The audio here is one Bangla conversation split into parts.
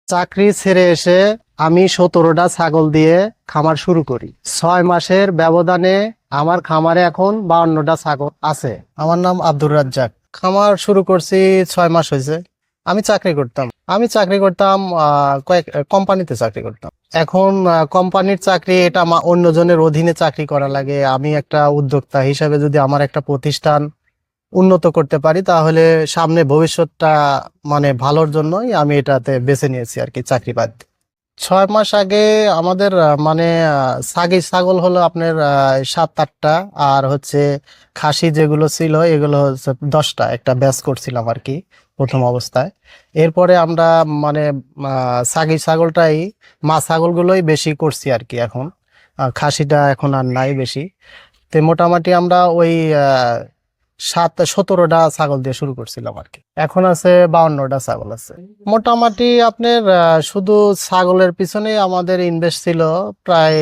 চাকরি ছেড়ে এসে আমি 17টা ছাগল দিয়ে খামার শুরু করি। 6 মাসের ব্যবধানে আমার খামারে এখন 52টা ছাগল আছে। আমার নাম আব্দুর রাজ্জাক। খামার শুরু করছি 6 মাস হয়েছে। আমি চাকরি করতাম কয়েক কোম্পানিতে চাকরি করতাম। এখন কোম্পানির চাকরি এটা অন্যজনের অধীনে চাকরি করা লাগে। আমি একটা উদ্যোক্তা হিসাবে যদি আমার একটা প্রতিষ্ঠান উন্নত করতে পারি তাহলে সামনে ভবিষ্যৎটা ভালোর জন্যই আমি এটাতে বেছে নিয়েছি আর কি, চাকরি বাদ দিয়ে। 6 মাস আগে আমাদের সাগি ছাগল হলো আপনার 7-8টা, আর হচ্ছে খাসি যেগুলো ছিল এগুলো হচ্ছে 10টা, একটা ব্যাচ করছিলাম আর কি প্রথম অবস্থায়। এরপরে আমরা মানে সাগি ছাগলটাই, মা ছাগলগুলোই বেশি করছি আর কি। এখন খাসিটা এখন আর নাই বেশি। তো মোটামুটি আমরা ওই 17টা ছাগল দিয়ে শুরু করছিলাম আর কি। এখন আছে 52টা ছাগল আছে। মোটামুটি আপনার শুধু ছাগলের পিছনে আমাদের ইনভেস্ট ছিল প্রায়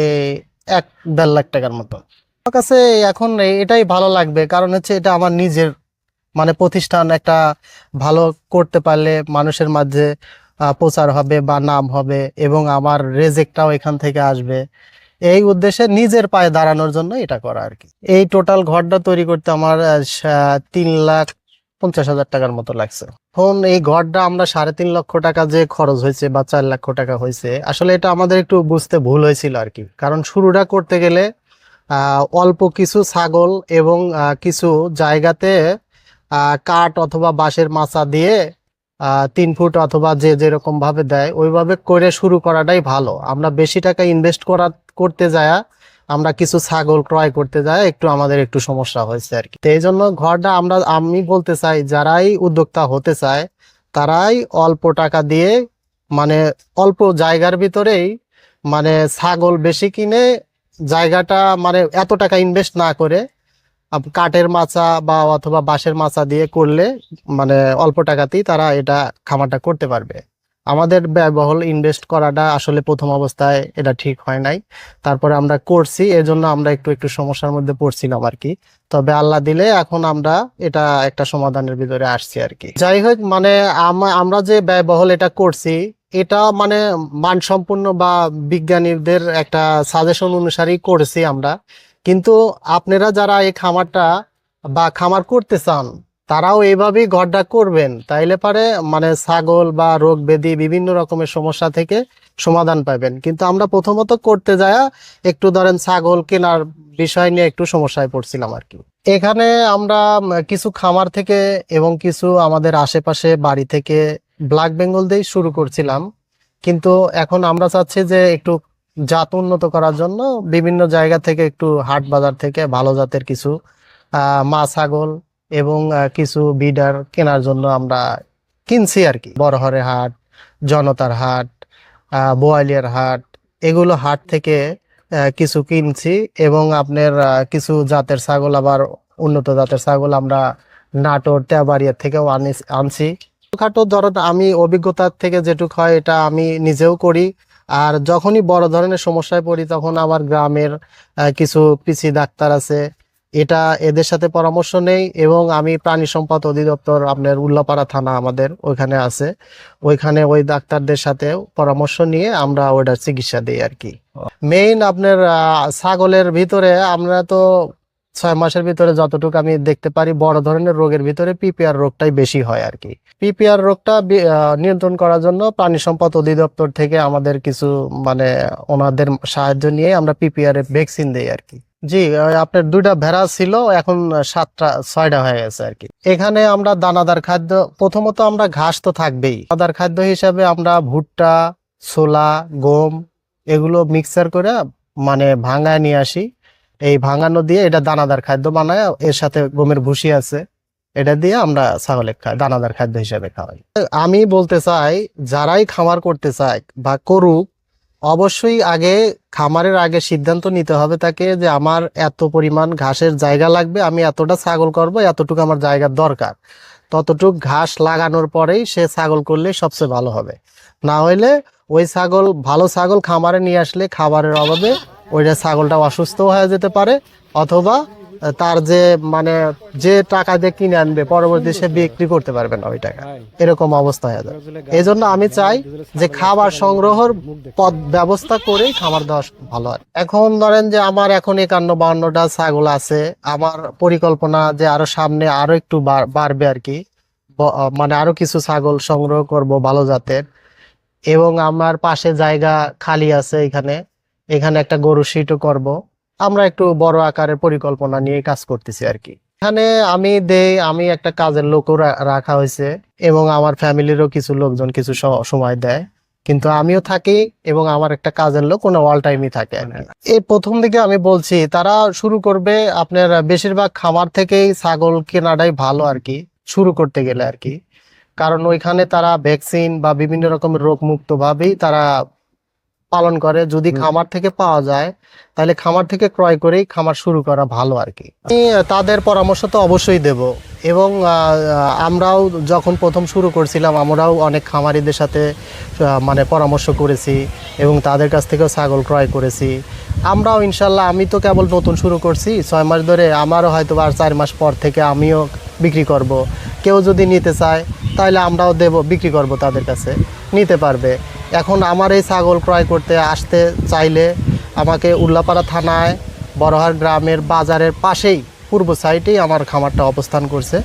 1-1.5 লাখ টাকার মতো। আমার কাছে এখন এটাই ভালো লাগবে, কারণ হচ্ছে এটা আমার নিজের প্রতিষ্ঠান। একটা ভালো করতে পারলে মানুষের মাঝে প্রচার হবে বা নাম হবে, এবং আমার রেজেকটাও এখান থেকে আসবে। এই উদ্দেশ্যে নিজের পায়ে দাঁড়ানোর জন্য এটা করা আর কি। এই টোটাল ঘরটা তৈরি করতে আমার 3,50,000 টাকার মতো লাগছে। এখন এই ঘরটা আমরা 3.5 লক্ষ টাকা যে খরচ হয়েছে বা 4 লক্ষ টাকা হয়েছে, আসলে এটা আমাদের একটু বুঝতে ভুল হয়েছিল আর কি। কারণ শুরুটা করতে গেলে অল্প কিছু ছাগল এবং কিছু জায়গাতে কাঠ অথবা বাঁশের মাচা দিয়ে 3 ফুট অথবা যে যেরকম ভাবে দেয় ওইভাবে করে শুরু করাটাই ভালো। আমরা বেশি টাকা ইনভেস্ট করতে যায়, আমরা কিছু ছাগল ক্রয় করতে যায় আমাদের একটু সমস্যা হয়েছে আর কি। তো এই জন্য ঘরটা আমি বলতে চাই, যারাই উদ্যোক্তা হতে চায় তারাই অল্প টাকা দিয়ে অল্প জায়গার ভিতরেই ছাগল বেশি কিনে জায়গাটা এত টাকা ইনভেস্ট না করে কাঠের মাচা বা অথবা বাঁশের মাচা দিয়ে করলে অল্প টাকাতেই তারা এটা খামারটা করতে পারবে। আমাদের ব্যয়বহুল ইনভেস্ট করাটা আসলে প্রথম অবস্থায় এটা ঠিক হয় নাই। তারপরে আমরা করছি, এজন্য আমরা একটু একটু সমস্যার মধ্যে পড়ছিলাম আর কি। তবে আল্লাহ দিলে এখন আমরা এটা একটা সমাধানের ভিতরে আসছি আর কি। যাই হোক, আমরা যে ব্যয়বহুল এটা করছি, এটা মানসম্পন্ন বা বিজ্ঞানীদের একটা সাজেশন অনুসারেই করেছি আমরা। কিন্তু আপনারা যারা এই খামারটা বা খামার করতে চান তারাও এইভাবেই ঘরটা করবেন, তাইলে পারে ছাগল বা রোগ ব্যাধি বিভিন্ন রকমের সমস্যা থেকে সমাধান পাবেন। কিন্তু আমরা প্রথমত করতে যায় একটু ধরেন ছাগল কেনার বিষয় নিয়ে একটু সমস্যায় পড়ছিলাম আর কি। এখানে আমরা কিছু খামার থেকে এবং কিছু আমাদের আশেপাশে বাড়ি থেকে ব্ল্যাক বেঙ্গল দিয়ে শুরু করছিলাম। কিন্তু এখন আমরা চাচ্ছি যে একটু জাত উন্নত করার জন্য বিভিন্ন জায়গা থেকে, একটু হাট বাজার থেকে ভালো জাতের কিছু মা ছাগল এবং কিছু বিডার কেনার জন্য আমরা কিনছি আর কি। বড়হরে হাট, জনতার হাট, বোয়ালিয়ার হাট, এগুলো হাট থেকে কিছু কিনছি। এবং আপনার কিছু জাতের ছাগল, আবার উন্নত জাতের ছাগল আমরা নাটোর, তেবাড়িয়া থেকেও আনছি। ছোটখাটো ধরো আমি অভিজ্ঞতার থেকে যেটুক হয় এটা আমি নিজেও করি। আর যখনই বড় ধরনের সমস্যায় পড়ি তখন আবার গ্রামের কিছু পিসি ডাক্তার আছে, এদের সাথে পরামর্শ নেই। এবং আমি প্রাণী সম্পদ অধিদপ্তর, আপনার উল্লাপাড়া থানা আমাদের ওইখানে আছে, ওইখানে ওই ডাক্তারদের সাথে পরামর্শ নিয়ে আমরা ওটার চিকিৎসা দিই আর কি। মেইন আপনার ছাগলের ভিতরে আমরা তো 6 মাসের ভিতরে যতটুকু আমি দেখতে পারি, বড় ধরনের রোগের ভিতরে পিপিআর রোগটাই বেশি হয় আর কি। পিপিআর রোগটা নিয়ন্ত্রণ করার জন্য প্রাণী সম্পদ অধিদপ্তর থেকে আমাদের কিছু ওনাদের সাহায্য নিয়ে আমরা পিপিআর এর ভ্যাকসিন দেই আর কি। জি, আপনার 2টা ভেড়া ছিল, এখন 7টা 6টা হয়ে গেছে আর কি। এখানে আমরা দানাদার খাদ্য, প্রথমত আমরা ঘাস তো থাকবেই, দানাদার খাদ্য হিসাবে আমরা ভুট্টা, ছোলা, গম এগুলো মিক্সার করে ভাঙায় নিয়ে আসি। এই ভাঙানো দিয়ে এটা দানাদার খাদ্য বানায়, এর সাথে গমের ভুসি আছে, এটা দিয়ে আমরা ছাগলে দানাদার খাদ্য হিসেবে খাওয়াই। আমি বলতে চাই, যারাই খামার করতে চায় বা করুক, অবশ্যই খামারের আগে সিদ্ধান্ত নিতে হবে তাকে যে আমার এত পরিমাণ ঘাসের জায়গা লাগবে, আমি এতটা ছাগল করব, এতটুকু আমার জায়গার দরকার। ততটুক ঘাস লাগানোর পরেই সে ছাগল করলে সবচেয়ে ভালো হবে। না হইলে ওই ভালো ছাগল খামারে নিয়ে আসলে খাবারের অভাবে ওইটা ছাগলটা অসুস্থ হয়ে যেতে পারে, অথবা তার যে মানে যে টাকা দিয়ে কিনে আনবে পরবর্তী সে বিক্রি করতে পারবে না ওই টাকা, এরকম অবস্থা হয়ে যায়। এই জন্য আমি চাই যে খাবার সংগ্রহের পদ ব্যবস্থা করেই খাবার দেওয়া ভালো হয়। এখন ধরেন যে আমার এখন 51-52টা ছাগল আছে, আমার পরিকল্পনা যে আরো সামনে আরো একটু বাড়বে আর কি, মানে আরো কিছু ছাগল সংগ্রহ করব ভালো জাতের। এবং আমার পাশে জায়গা খালি আছে, এখানে এখানে একটা গরু শিটও করব। আমরা একটু বড় আকারের পরিকল্পনা নিয়ে কাজ করতেছি আর কি। এখানে আমি একটা কাজের লোকও রাখা হয়েছে, এবং আমার ফ্যামিলিরও কিছু লোকজন কিছু সময় দেয়, কিন্তু আমিও থাকি এবং আমার একটা কাজের লোক কোনো অল টাইমই থাকে আর কি। এই প্রথম দিকে আমি বলছি তারা শুরু করবে আপনার বেশিরভাগ খামার থেকেই ছাগল কেনাটাই ভালো আর কি, শুরু করতে গেলে আর কি। কারণ ওইখানে তারা ভ্যাকসিন বা বিভিন্ন রকমের রোগ মুক্ত ভাবেই তারা পালন করে। যদি খামার থেকে পাওয়া যায় তাহলে খামার থেকে ক্রয় করেই খামার শুরু করা ভালো আর কি। আমি তাদের পরামর্শ তো অবশ্যই দেব, এবং আমরাও যখন প্রথম শুরু করছিলাম আমরাও অনেক খামারিদের সাথে মানে পরামর্শ করেছি এবং তাদের কাছ থেকেও ছাগল ক্রয় করেছি। আমরাও ইনশাল্লাহ, আমি তো কেবল নতুন শুরু করছি 6 মাস ধরে, আমারও হয়তো আর 4 মাস পর থেকে আমিও বিক্রি করব। কেউ যদি নিতে চায় তাহলে আমরাও বিক্রি করব, তাদের কাছে নিতে পারবে। এখন আমার এই ছাগল ক্রয় করতে আসতে চাইলে আমাকে উল্লাপাড়া থানায় বড়হার গ্রামের বাজারের পাশেই পূর্ব সাইডেই আমার খামারটা অবস্থান করছে।